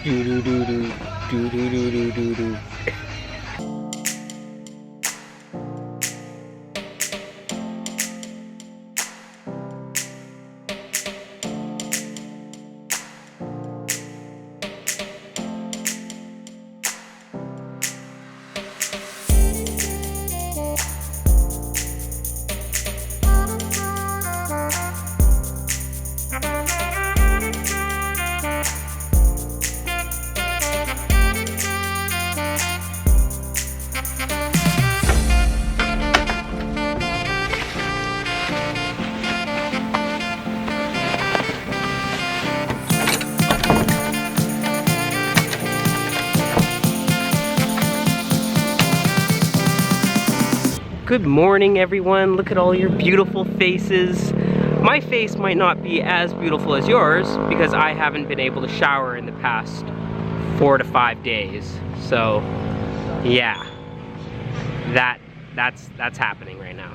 Do do do do do do do do do do. Good morning, everyone. Look at all your beautiful faces. My face might not be as beautiful as yours because I haven't been able to shower in the past 4 to 5 days. So, yeah, that's happening right now.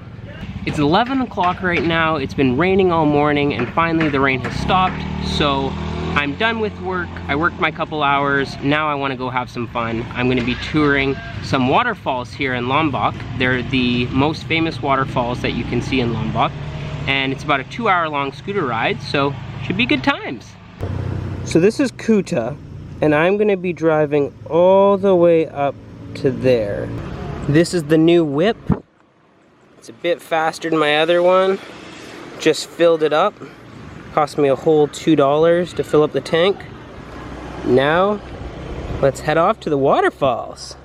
It's 11 o'clock right now. It's been raining all morning, and finally the rain has stopped. So I'm done with work. I worked my couple hours. Now I want to go have some fun. I'm going to be touring some waterfalls here in Lombok. They're the most famous waterfalls that you can see in Lombok. And it's about a 2-hour-long scooter ride, so should be good times. So this is Kuta, and I'm going to be driving all the way up to there. This is the new whip. It's a bit faster than my other one. Just filled it up. Cost me a whole $2 to fill up the tank. Now, let's head off to the waterfalls.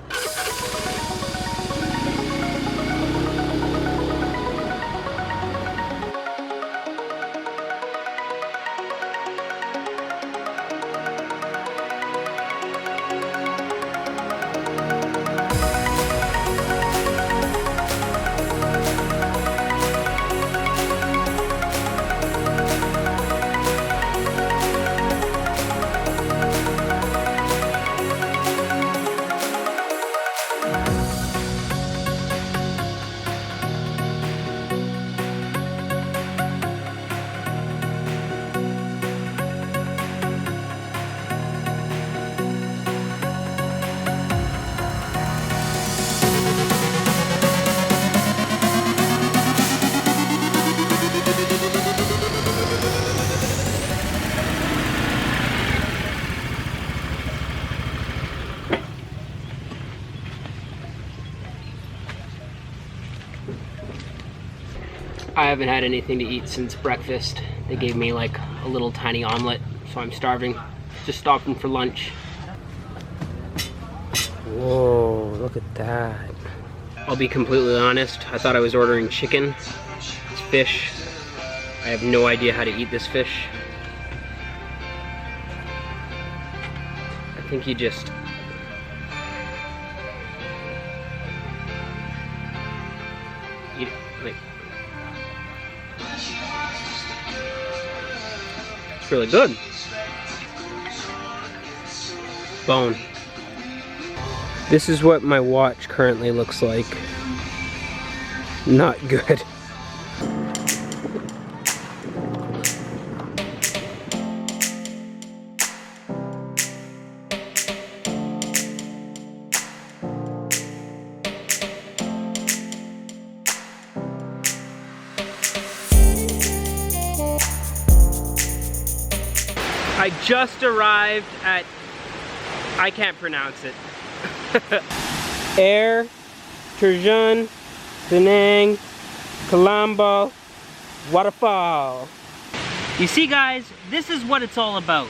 I haven't had anything to eat since breakfast. They gave me like a little tiny omelet, so I'm starving. Just stopping for lunch. Whoa, look at that. I'll be completely honest, I thought I was ordering chicken. It's fish. I have no idea how to eat this fish. I think you just... eat it, like... It's really good. Bone. This is what my watch currently looks like. Not good. I just arrived at, I can't pronounce it. Air Terjun Jeruk Colombo Waterfall. You see, guys, this is what it's all about.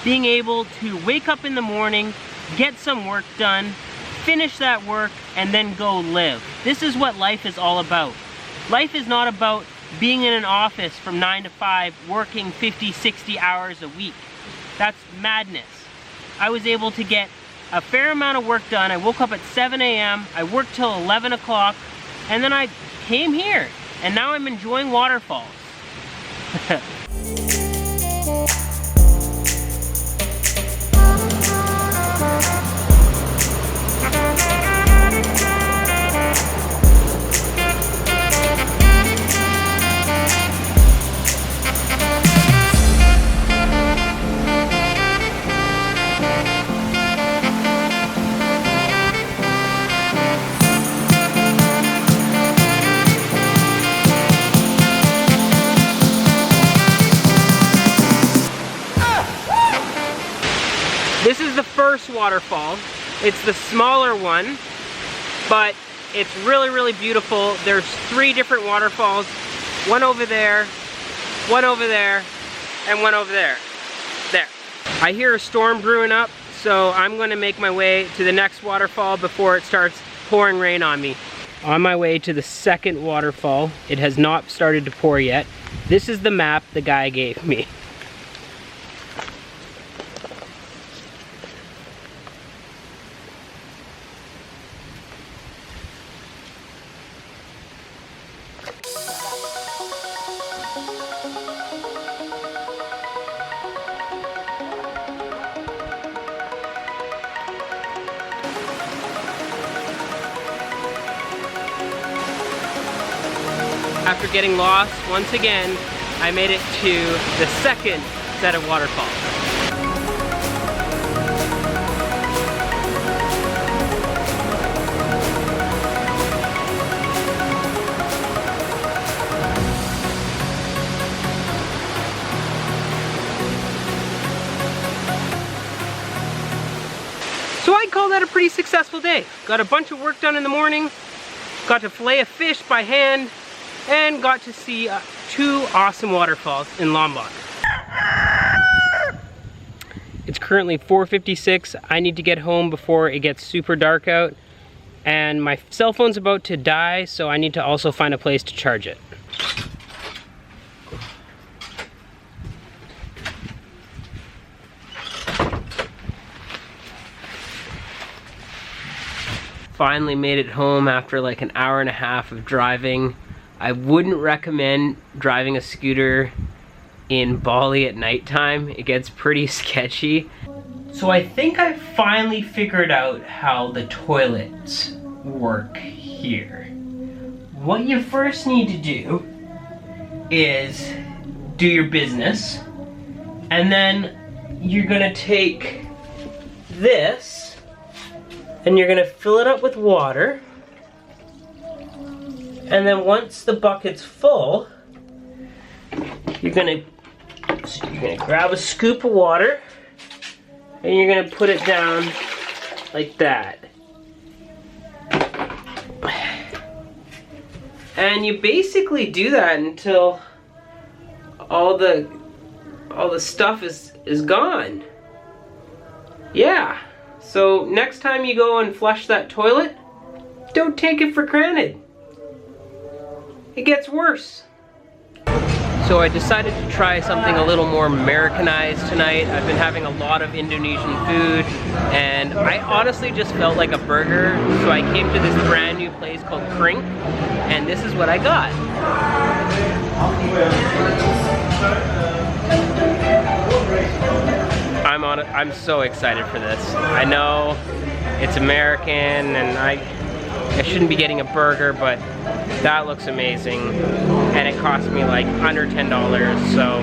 Being able to wake up in the morning, get some work done, finish that work, and then go live. This is what life is all about. Life is not about being in an office from 9 to 5, working 50, 60 hours a week. That's madness. I was able to get a fair amount of work done. I woke up at 7 a.m., I worked till 11 o'clock, and then I came here, and now I'm enjoying waterfalls. first waterfall. It's the smaller one, but it's really, really beautiful. There's 3 different waterfalls. One over there, one over there, and one over there. There. I hear a storm brewing up, so I'm gonna make my way to the next waterfall before it starts pouring rain on me. On my way to the second waterfall. It has not started to pour yet. This is the map the guy gave me. After getting lost, once again, I made it to the second set of waterfalls. So I'd call that a pretty successful day. Got a bunch of work done in the morning, got to fillet a fish by hand, and got to see 2 awesome waterfalls in Lombok. It's currently 4:56. I need to get home before it gets super dark out. And my cell phone's about to die, so I need to also find a place to charge it. Finally made it home after like an hour and a half of driving. I wouldn't recommend driving a scooter in Bali at nighttime. It gets pretty sketchy. So I think I finally figured out how the toilets work here. What you first need to do is do your business, and then you're gonna take this and you're gonna fill it up with water. And then once the bucket's full, you're gonna grab a scoop of water and you're gonna put it down like that. And you basically do that until all the stuff is gone. Yeah. So next time you go and flush that toilet, don't take it for granted. It gets worse. So I decided to try something a little more Americanized tonight. I've been having a lot of Indonesian food, and I honestly just felt like a burger, so I came to this brand new place called Crink, and this is what I got. I'm so excited for this. I know it's American, and I shouldn't be getting a burger, but that looks amazing, and it cost me like under $10, so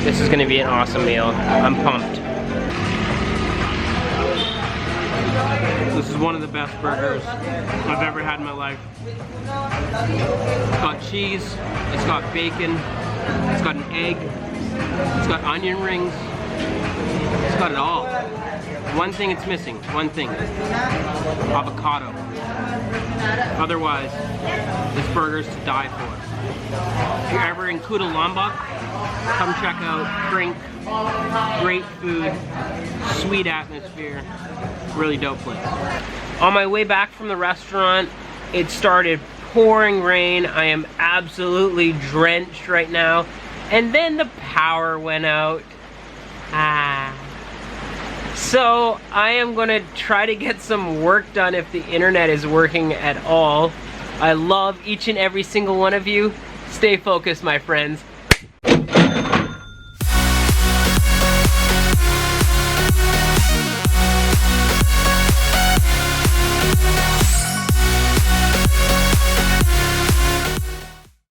this is gonna be an awesome meal. I'm pumped. This is one of the best burgers I've ever had in my life. It's got cheese, it's got bacon, it's got an egg, it's got onion rings, it's got it all. One thing it's missing, one thing, avocado. Otherwise, this burger's to die for. If you're ever in Kuta Lombok, come check out Crink. Great food, sweet atmosphere, really dope place. On my way back from the restaurant, it started pouring rain. I am absolutely drenched right now. And then the power went out. So I am gonna try to get some work done if the internet is working at all. I love each and every single one of you. Stay focused, my friends.